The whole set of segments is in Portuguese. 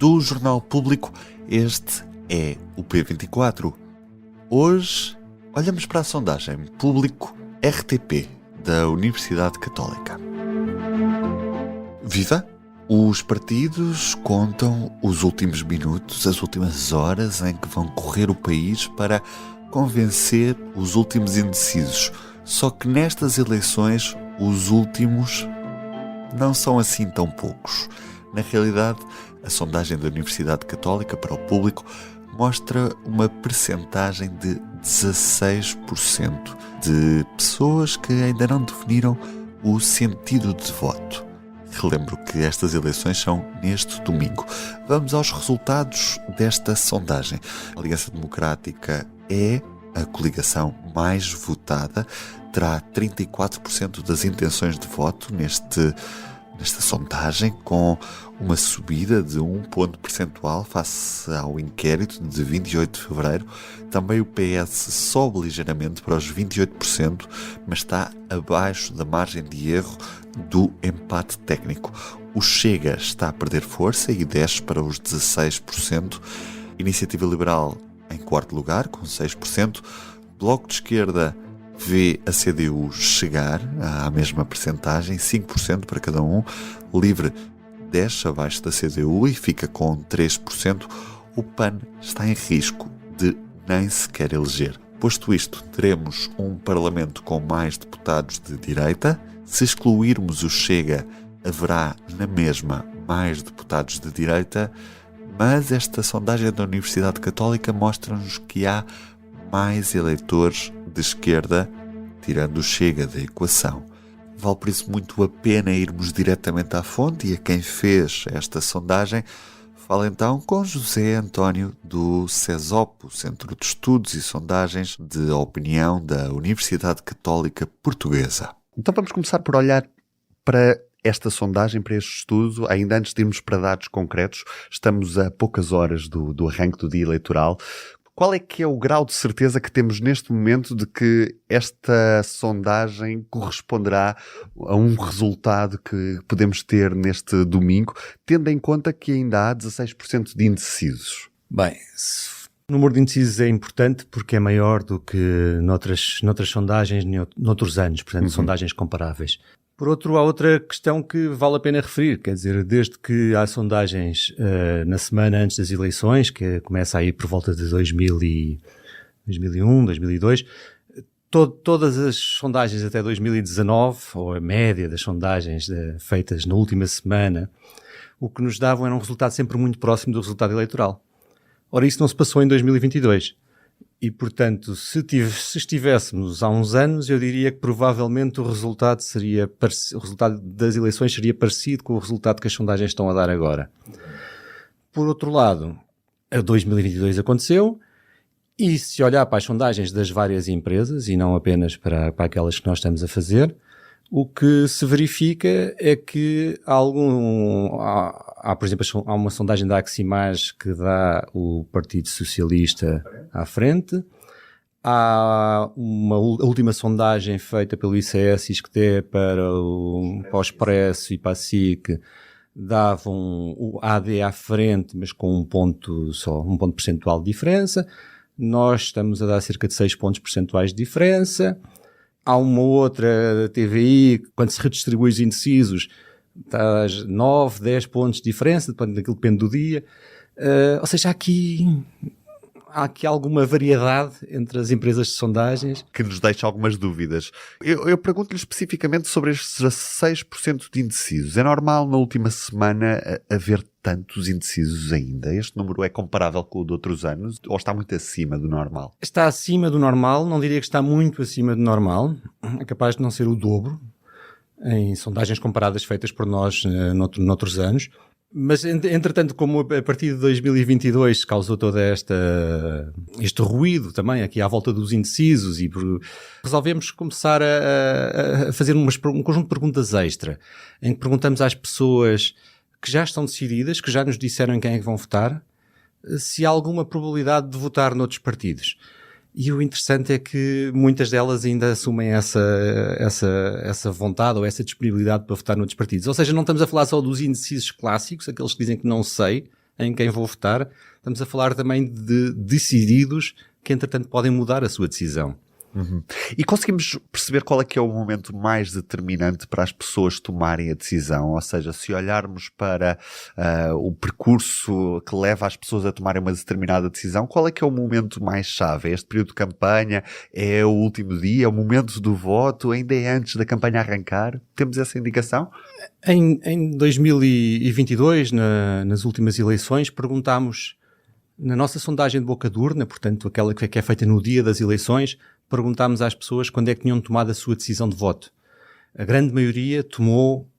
do Jornal Público. Este é o P24. Hoje olhamos para a sondagem Público RTP da Universidade Católica. Viva! Os partidos contam os últimos minutos, as últimas horas em que vão correr o país para convencer os últimos indecisos. Só que nestas eleições, os últimos não são assim tão poucos. Na realidade, a sondagem da Universidade Católica para o Público mostra uma percentagem de 16% de pessoas que ainda não definiram o sentido de voto. Relembro que estas eleições são neste domingo. Vamos aos resultados desta sondagem. A Aliança Democrática é a coligação mais votada, terá 34% das intenções de voto nesta sondagem, com uma subida de 1 ponto percentual face ao inquérito de 28 de fevereiro. Também o PS sobe ligeiramente para os 28%, mas está abaixo da margem de erro do empate técnico. O Chega está a perder força e desce para os 16%. Iniciativa Liberal em quarto lugar, com 6%. Bloco de Esquerda vê a CDU chegar à mesma percentagem, 5% para cada um. Livre desce abaixo da CDU e fica com 3%. O PAN está em risco de nem sequer eleger. Posto isto, teremos um Parlamento com mais deputados de direita. Se excluirmos o Chega, haverá na mesma mais deputados de direita, mas esta sondagem da Universidade Católica mostra-nos que há mais eleitores de esquerda, tirando o Chega da equação. Vale por isso muito a pena irmos diretamente à fonte e a quem fez esta sondagem. Fala então com José António do CESOP, o Centro de Estudos e Sondagens de Opinião da Universidade Católica Portuguesa. Então vamos começar por olhar para esta sondagem, para este estudo, ainda antes de irmos para dados concretos. Estamos a poucas horas do arranque do dia eleitoral. Qual é que é o grau de certeza que temos neste momento de que esta sondagem corresponderá a um resultado que podemos ter neste domingo, tendo em conta que ainda há 16% de indecisos? Bem, o número de indecisos é importante porque é maior do que noutras sondagens, noutros anos, portanto, sondagens comparáveis. Por outro, há outra questão que vale a pena referir, quer dizer, desde que há sondagens na semana antes das eleições, que começa aí por volta de 2001, 2002, todas as sondagens até 2019, ou a média das sondagens feitas na última semana, o que nos davam era um resultado sempre muito próximo do resultado eleitoral. Ora, isso não se passou em 2022. E, portanto, se estivéssemos há uns anos, eu diria que provavelmente o resultado das eleições seria parecido com o resultado que as sondagens estão a dar agora. Por outro lado, a 2022 aconteceu, e se olhar para as sondagens das várias empresas, e não apenas para aquelas que nós estamos a fazer, o que se verifica é que há, por exemplo, há uma sondagem da Aximage que dá o Partido Socialista à frente. Há a última sondagem feita pelo ICS e ISCTE para o Expresso e para a SIC davam o AD à frente, mas com um ponto percentual de diferença. Nós estamos a dar cerca de 6 pontos percentuais de diferença. Há uma outra TVI, quando se redistribui os indecisos, está 9, 10 pontos de diferença, daquilo depende do dia. Ou seja, há aqui alguma variedade entre as empresas de sondagens. Que nos deixa algumas dúvidas. Eu pergunto-lhe especificamente sobre estes 16% de indecisos. É normal na última semana haver tantos indecisos ainda? Este número é comparável com o de outros anos ou está muito acima do normal? Está acima do normal, não diria que está muito acima do normal. É capaz de não ser o dobro em sondagens comparadas feitas por nós noutros anos. Mas, entretanto, como a partir de 2022 se causou todo este ruído também aqui à volta dos indecisos e resolvemos começar a fazer um conjunto de perguntas extra, em que perguntamos às pessoas que já estão decididas, que já nos disseram em quem é que vão votar, se há alguma probabilidade de votar noutros partidos. E o interessante é que muitas delas ainda assumem essa vontade ou essa disponibilidade para votar noutros partidos. Ou seja, não estamos a falar só dos indecisos clássicos, aqueles que dizem que não sei, em quem vou votar, estamos a falar também de decididos que, entretanto, podem mudar a sua decisão. E conseguimos perceber qual é que é o momento mais determinante para as pessoas tomarem a decisão? Ou seja, se olharmos para o percurso que leva as pessoas a tomarem uma determinada decisão, qual é que é o momento mais chave? É este período de campanha? É o último dia? É o momento do voto? Ainda é antes da campanha arrancar? Temos essa indicação? Em 2022, nas últimas eleições, perguntámos, na nossa sondagem de boca de urna, portanto aquela que é feita no dia das eleições, perguntámos às pessoas quando é que tinham tomado a sua decisão de voto. A grande maioria tomou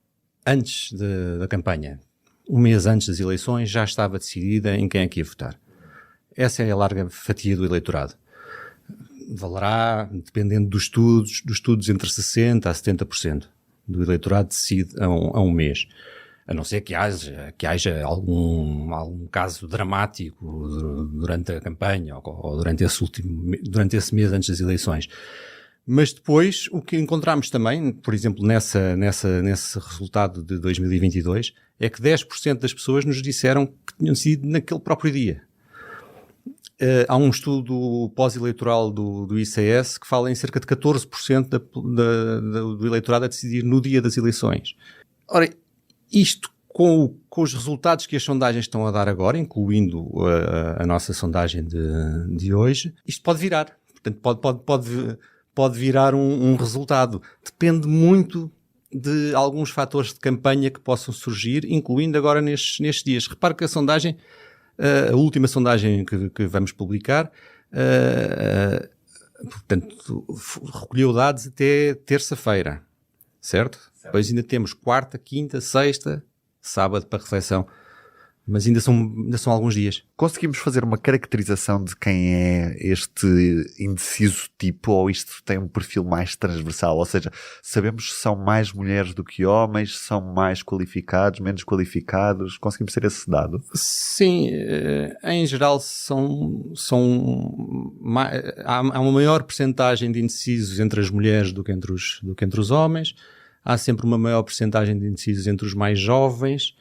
antes da campanha. Um mês antes das eleições já estava decidida em quem é que ia votar. Essa é a larga fatia do eleitorado. Valerá, dependendo dos estudos entre 60% a 70% do eleitorado decide a um mês. A não ser que haja algum caso dramático durante a campanha ou durante esse mês antes das eleições. Mas depois, o que encontramos também, por exemplo, nesse resultado de 2022, é que 10% das pessoas nos disseram que tinham decidido naquele próprio dia. Há um estudo pós-eleitoral do ICS que fala em cerca de 14% do eleitorado a decidir no dia das eleições. Ora, isto com os resultados que as sondagens estão a dar agora, incluindo a nossa sondagem de hoje, isto pode virar. Portanto, pode virar um resultado. Depende muito de alguns fatores de campanha que possam surgir, incluindo agora nestes dias. Repare que a sondagem, a última sondagem que vamos publicar, portanto, recolheu dados até terça-feira, certo? Depois ainda temos quarta, quinta, sexta, sábado para reflexão. Mas ainda são alguns dias. Conseguimos fazer uma caracterização de quem é este indeciso tipo, ou isto tem um perfil mais transversal? Ou seja, sabemos se são mais mulheres do que homens, são mais qualificados, menos qualificados? Conseguimos ter esse dado? Sim, em geral há uma maior percentagem de indecisos entre as mulheres do que entre os homens. Há sempre uma maior percentagem de indecisos entre os mais jovens.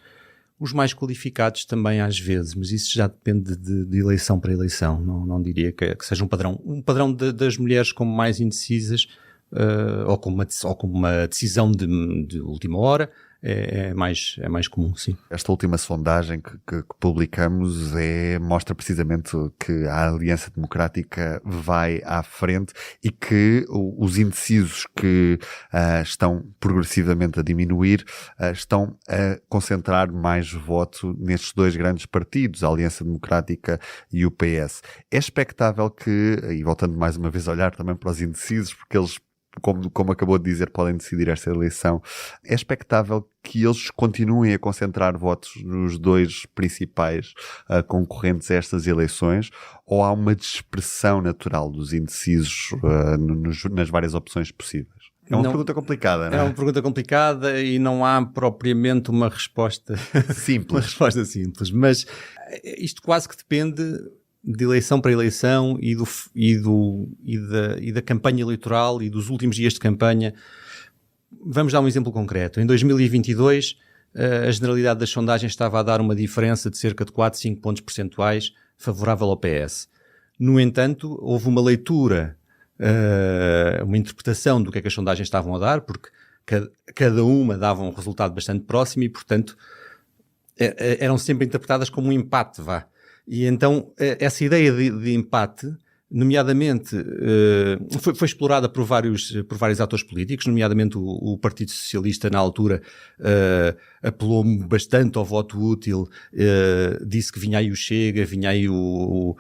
Os mais qualificados também às vezes, mas isso já depende de eleição para eleição. Não diria que seja um padrão. Um padrão das mulheres como mais indecisas ou como uma decisão de última hora é mais comum, sim. Esta última sondagem que publicamos mostra precisamente que a Aliança Democrática vai à frente e que os indecisos que estão progressivamente a diminuir estão a concentrar mais voto nestes dois grandes partidos, a Aliança Democrática e o PS. É expectável que, e voltando mais uma vez a olhar também para os indecisos, porque eles, como acabou de dizer, podem decidir esta eleição, é expectável que eles continuem a concentrar votos nos dois principais concorrentes a estas eleições, ou há uma dispersão natural dos indecisos nas várias opções possíveis? É uma pergunta complicada, não é? É uma pergunta complicada e não há propriamente uma resposta simples, mas isto quase que depende de eleição para eleição e da campanha eleitoral e dos últimos dias de campanha. Vamos dar um exemplo concreto. Em 2022, a generalidade das sondagens estava a dar uma diferença de cerca de 4, 5 pontos percentuais favorável ao PS. No entanto, houve uma leitura, uma interpretação do que é que as sondagens estavam a dar, porque cada uma dava um resultado bastante próximo e, portanto, eram sempre interpretadas como um empate, vá. E então essa ideia de empate, nomeadamente, foi explorada por vários atores políticos, nomeadamente o Partido Socialista na altura apelou bastante ao voto útil, disse que vinha aí o Chega, vinha aí o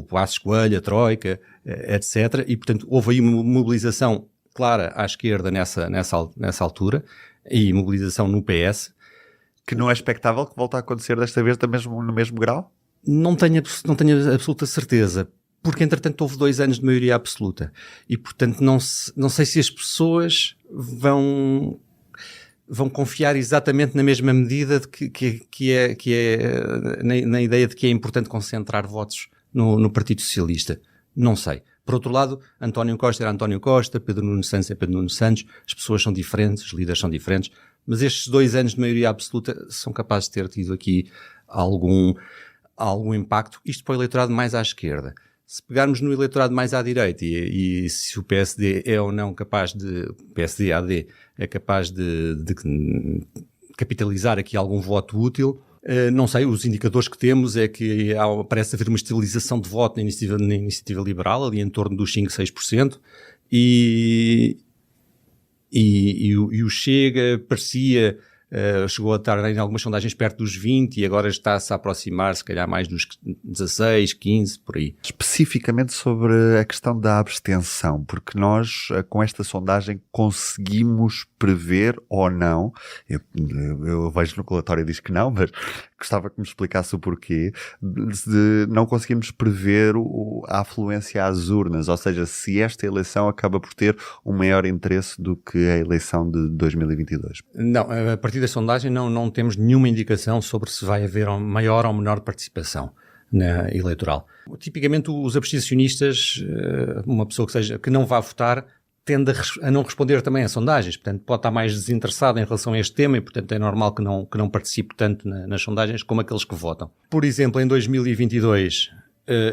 Passos Coelho, a Troika, etc. E, portanto, houve aí uma mobilização clara à esquerda nessa altura e mobilização no PS. Que não é expectável que volte a acontecer desta vez no mesmo grau? Não tenho absoluta certeza, porque entretanto houve 2 anos de maioria absoluta e portanto não sei se as pessoas vão confiar exatamente na mesma medida na ideia de que é importante concentrar votos no Partido Socialista. Não sei. Por outro lado, António Costa era António Costa, Pedro Nuno Santos é Pedro Nuno Santos, as pessoas são diferentes, os líderes são diferentes, mas estes 2 anos de maioria absoluta são capazes de ter tido aqui algum impacto, isto para o eleitorado mais à esquerda. Se pegarmos no eleitorado mais à direita e se o PSD é ou não capaz PSD-AD é capaz de capitalizar aqui algum voto útil, não sei, os indicadores que temos é que parece haver uma estabilização de voto na iniciativa liberal, ali em torno dos 5-6%, e o Chega parecia... chegou a estar em algumas sondagens perto dos 20 e agora está-se a aproximar, se calhar mais dos 16, 15, por aí. Especificamente sobre a questão da abstenção, porque nós, com esta sondagem, conseguimos prever ou não, eu vejo no relatório diz que não, mas gostava que me explicasse o porquê, de não conseguimos prever a afluência às urnas, ou seja, se esta eleição acaba por ter um maior interesse do que a eleição de 2022. Não, a partir da sondagem não temos nenhuma indicação sobre se vai haver maior ou menor participação na eleitoral. Tipicamente os abstencionistas, uma pessoa que não vá votar, tende a não responder também a sondagens, portanto pode estar mais desinteressado em relação a este tema e portanto é normal que não participe tanto nas sondagens como aqueles que votam. Por exemplo, em 2022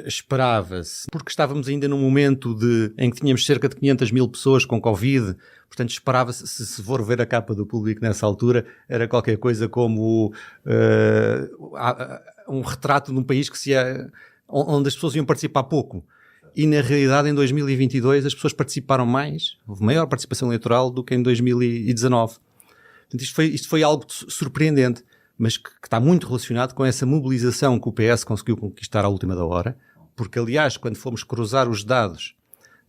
esperava-se, porque estávamos ainda num momento em que tínhamos cerca de 500 mil pessoas com Covid, portanto esperava-se, se for ver a capa do Público nessa altura, era qualquer coisa como um retrato de um país onde as pessoas iam participar pouco. E na realidade em 2022 as pessoas participaram mais, houve maior participação eleitoral do que em 2019. Portanto, isto foi algo surpreendente, mas que está muito relacionado com essa mobilização que o PS conseguiu conquistar à última da hora, porque aliás quando fomos cruzar os dados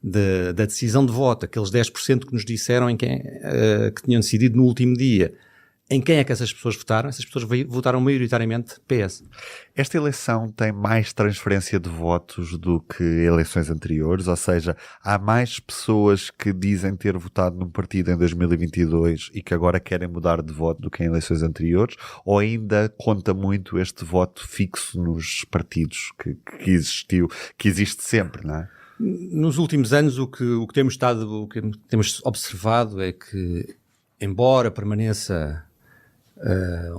da decisão de voto, aqueles 10% que nos disseram que tinham decidido no último dia, em quem é que essas pessoas votaram? Essas pessoas votaram maioritariamente PS. Esta eleição tem mais transferência de votos do que eleições anteriores, ou seja, há mais pessoas que dizem ter votado num partido em 2022 e que agora querem mudar de voto do que em eleições anteriores, ou ainda conta muito este voto fixo nos partidos que existe sempre, não é? Nos últimos anos o que temos observado é que, embora permaneça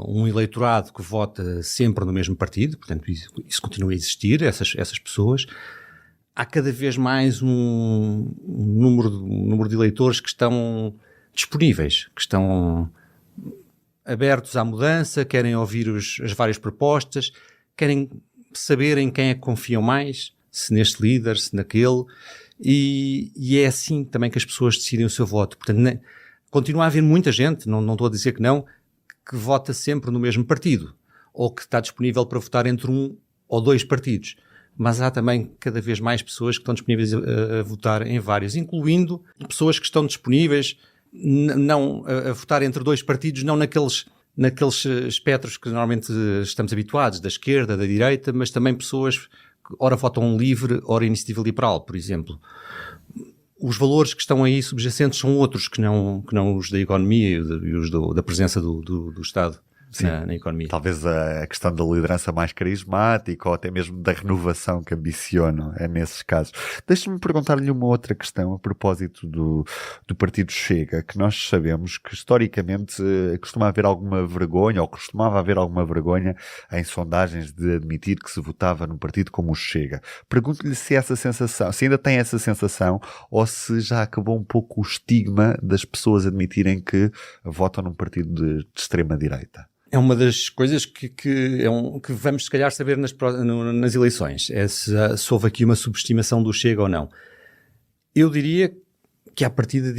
um eleitorado que vota sempre no mesmo partido, portanto isso continua a existir, essas pessoas, há cada vez mais um número de eleitores que estão disponíveis, que estão abertos à mudança, querem ouvir as várias propostas, querem saber em quem é que confiam mais, se neste líder, se naquele, e é assim também que as pessoas decidem o seu voto. Portanto, continua a haver muita gente, não estou a dizer que não, que vota sempre no mesmo partido, ou que está disponível para votar entre um ou dois partidos. Mas há também cada vez mais pessoas que estão disponíveis a votar em vários, incluindo pessoas que estão disponíveis a votar entre dois partidos, não naqueles espectros que normalmente estamos habituados, da esquerda, da direita, mas também pessoas que ora votam livre, ora iniciativa liberal, por exemplo. Os valores que estão aí subjacentes são outros que não os da economia e os da presença do Estado. Sim, na economia. Talvez a questão da liderança mais carismática ou até mesmo da renovação que ambicionam, é nesses casos. Deixe-me perguntar-lhe uma outra questão a propósito do Partido Chega, que nós sabemos que historicamente costuma haver alguma vergonha, ou costumava haver alguma vergonha em sondagens de admitir que se votava num partido como o Chega. Pergunto-lhe se ainda tem essa sensação, ou se já acabou um pouco o estigma das pessoas admitirem que votam num partido de extrema-direita. É uma das coisas que vamos, se calhar, saber nas eleições. É se houve aqui uma subestimação do Chega ou não. Eu diria que, à partida,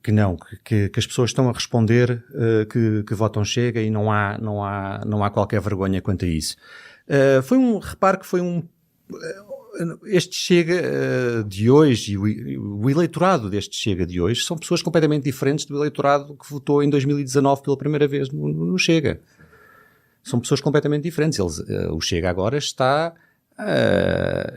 que não. Que as pessoas estão a responder que votam Chega e não há qualquer vergonha quanto a isso. Repare que foi este Chega de hoje e o eleitorado deste Chega de hoje são pessoas completamente diferentes do eleitorado que votou em 2019 pela primeira vez no Chega. São pessoas completamente diferentes. O Chega agora está a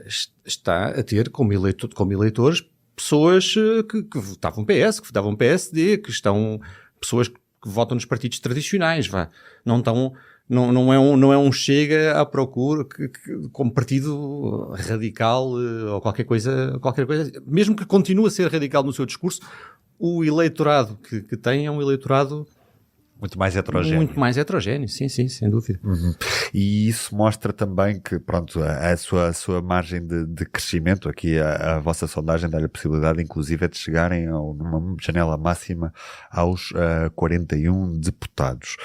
ter como eleitores pessoas que votavam PS, que votavam PSD, que estão pessoas que votam nos partidos tradicionais. Não é um Chega à procura como partido radical ou qualquer coisa, mesmo que continue a ser radical no seu discurso. O eleitorado que tem é um eleitorado Muito mais heterogéneo. Muito mais heterogéneo, sim, sem dúvida. E isso mostra também que, pronto, a sua margem de crescimento, aqui a vossa sondagem dá-lhe a possibilidade, inclusive, de chegarem numa janela máxima aos 41 deputados.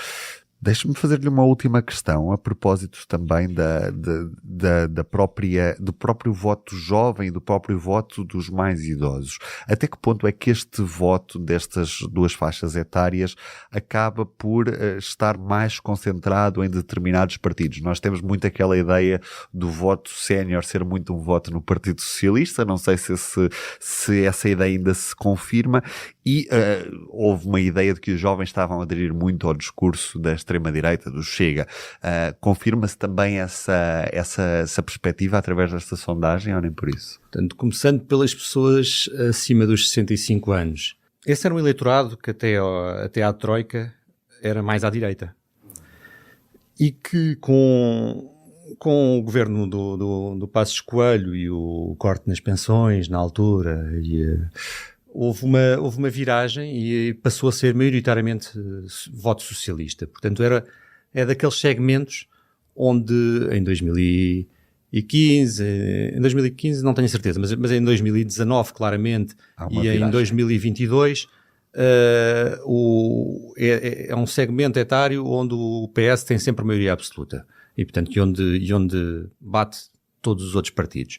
Deixe-me fazer-lhe uma última questão, a propósito também do próprio voto jovem e do próprio voto dos mais idosos. Até que ponto é que este voto destas duas faixas etárias acaba por estar mais concentrado em determinados partidos? Nós temos muito aquela ideia do voto sénior ser muito um voto no Partido Socialista, não sei se essa ideia ainda se confirma, e houve uma ideia de que os jovens estavam a aderir muito ao discurso da extrema-direita, do Chega. Confirma-se também essa perspectiva através desta sondagem, ou nem por isso? Portanto, começando pelas pessoas acima dos 65 anos. Esse era um eleitorado que até à Troika era mais à direita. E que com o governo do Passos Coelho e o corte nas pensões na altura, houve uma viragem e passou a ser maioritariamente voto socialista. Portanto, é daqueles segmentos onde em 2015 não tenho certeza, mas em 2019 claramente, e viragem. Em 2022 é um segmento etário onde o PS tem sempre a maioria absoluta e portanto onde bate todos os outros partidos.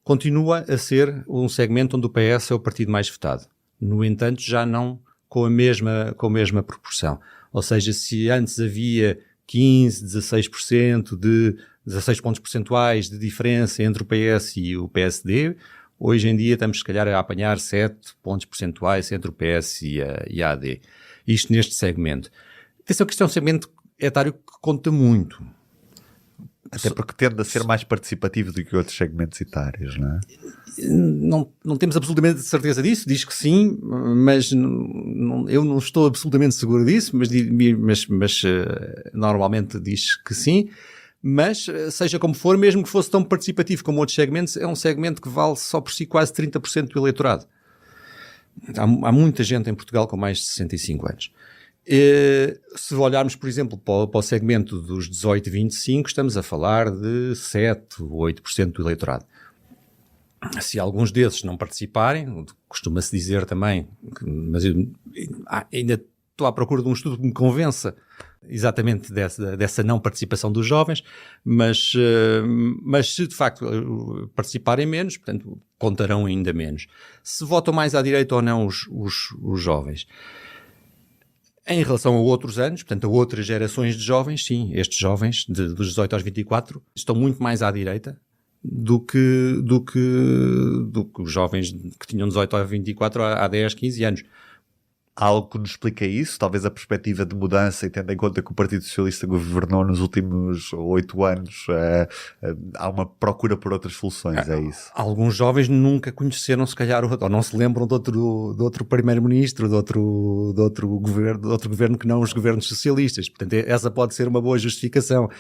Continua a ser um segmento onde o PS é o partido mais votado. No entanto, já não com a mesma proporção. Ou seja, se antes havia 15, 16% 16 pontos percentuais de diferença entre o PS e o PSD, hoje em dia estamos se calhar a apanhar 7 pontos percentuais entre o PS e a AD. Isto neste segmento. Atenção que isto é um segmento etário que conta muito. Até porque tende a ser mais participativo do que outros segmentos etários, não é? Não temos absolutamente certeza disso, diz que sim, mas eu não estou absolutamente seguro disso, mas normalmente diz que sim. Mas, seja como for, mesmo que fosse tão participativo como outros segmentos, é um segmento que vale só por si quase 30% do eleitorado. Há muita gente em Portugal com mais de 65 anos. Se olharmos, por exemplo, para o segmento dos 18-25, estamos a falar de 7 ou 8% do eleitorado. Se alguns desses não participarem, costuma-se dizer também, mas eu ainda estou à procura de um estudo que me convença exatamente dessa não participação dos jovens, mas se de facto participarem menos, portanto, contarão ainda menos. Se votam mais à direita ou não os jovens. Em relação a outros anos, portanto, a outras gerações de jovens, sim, estes jovens, dos 18 aos 24, estão muito mais à direita do que os jovens que tinham 18 aos 24 há 10, 15 anos. Há algo que nos explica isso? Talvez a perspectiva de mudança, e tendo em conta que o Partido Socialista governou nos últimos 8 anos, há uma procura por outras soluções, é isso? Alguns jovens nunca conheceram, se calhar, ou não se lembram de outro primeiro-ministro, de outro governo que não os governos socialistas. Portanto, essa pode ser uma boa justificação.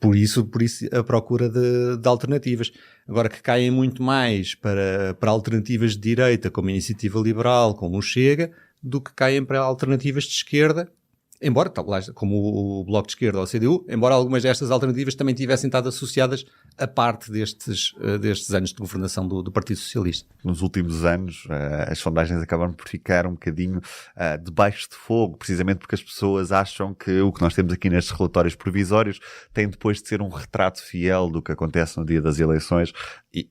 Por isso a procura de alternativas. Agora, que caem muito mais para alternativas de direita, como a Iniciativa Liberal, como o Chega, do que caem para alternativas de esquerda, embora, como o Bloco de Esquerda ou o CDU, embora algumas destas alternativas também tivessem estado associadas a parte destes anos de governação do Partido Socialista. Nos últimos anos, as sondagens acabaram por ficar um bocadinho debaixo de fogo, precisamente porque as pessoas acham que o que nós temos aqui nestes relatórios provisórios tem depois de ser um retrato fiel do que acontece no dia das eleições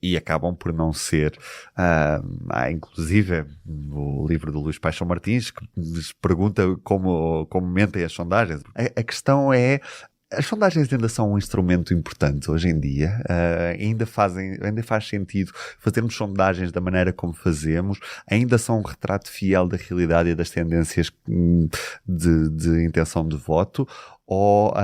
e acabam por não ser. Há inclusive o livro do Luís Paixão Martins que nos pergunta como mentem as sondagens. A questão é: as sondagens ainda são um instrumento importante hoje em dia? Ainda faz sentido fazermos sondagens da maneira como fazemos? Ainda são um retrato fiel da realidade e das tendências de intenção de voto? Ou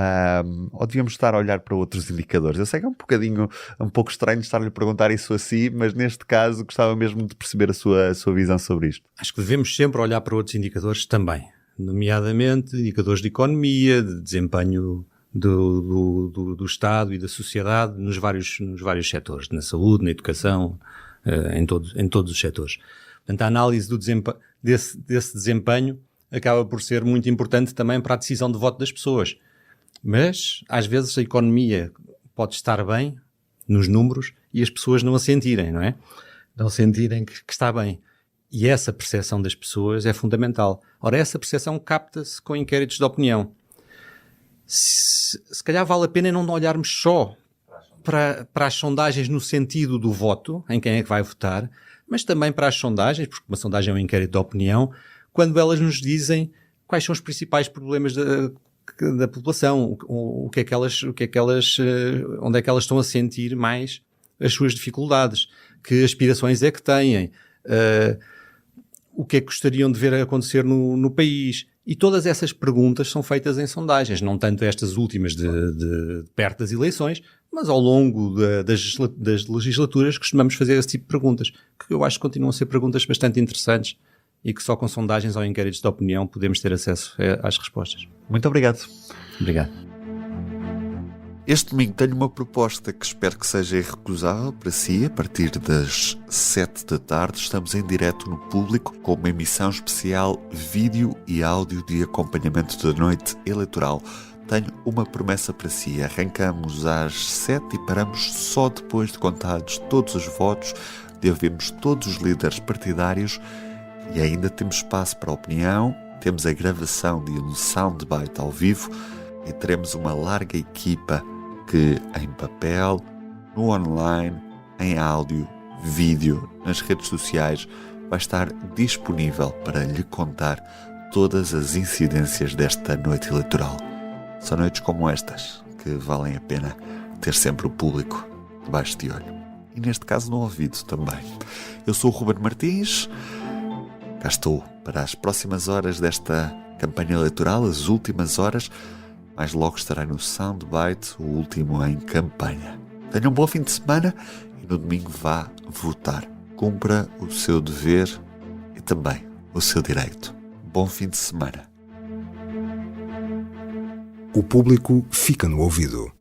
devíamos estar a olhar para outros indicadores? Eu sei que é um pouco estranho estar-lhe a perguntar isso assim, mas neste caso gostava mesmo de perceber a sua visão sobre isto. Acho que devemos sempre olhar para outros indicadores também, nomeadamente indicadores de economia, de desempenho do Estado e da sociedade nos vários setores, na saúde, na educação, em todos os setores. Portanto, a análise desse desempenho acaba por ser muito importante também para a decisão de voto das pessoas. Mas, às vezes, a economia pode estar bem nos números e as pessoas não a sentirem, não é? Não sentirem que está bem. E essa percepção das pessoas é fundamental. Ora, essa percepção capta-se com inquéritos de opinião. Se calhar vale a pena não olharmos só para as sondagens no sentido do voto, em quem é que vai votar, mas também para as sondagens, porque uma sondagem é um inquérito de opinião, quando elas nos dizem quais são os principais problemas da população, onde é que elas estão a sentir mais as suas dificuldades, que aspirações é que têm, o que é que gostariam de ver acontecer no país. E todas essas perguntas são feitas em sondagens, não tanto estas últimas de perto das eleições, mas ao longo das legislaturas costumamos fazer esse tipo de perguntas, que eu acho que continuam a ser perguntas bastante interessantes e que só com sondagens ou inquéritos de opinião podemos ter acesso às respostas. Muito obrigado. Obrigado. Este domingo tenho uma proposta que espero que seja irrecusável para si. A partir das 7 da tarde estamos em direto no Público com uma emissão especial vídeo e áudio de acompanhamento da noite eleitoral. Tenho uma promessa para si. Arrancamos às 7 e paramos só depois de contados todos os votos, de ouvirmos todos os líderes partidários e ainda temos espaço para a opinião. Temos a gravação de um soundbite ao vivo e teremos uma larga equipa que em papel, no online, em áudio, vídeo, nas redes sociais, vai estar disponível para lhe contar todas as incidências desta noite eleitoral. São noites como estas que valem a pena ter sempre o Público debaixo de olho. E neste caso no ouvido também. Eu sou o Ruben Martins, cá estou para as próximas horas desta campanha eleitoral, as últimas horas. Mais logo estarei no Soundbite, o último em campanha. Tenha um bom fim de semana e no domingo vá votar. Cumpra o seu dever e também o seu direito. Bom fim de semana. O Público fica no ouvido.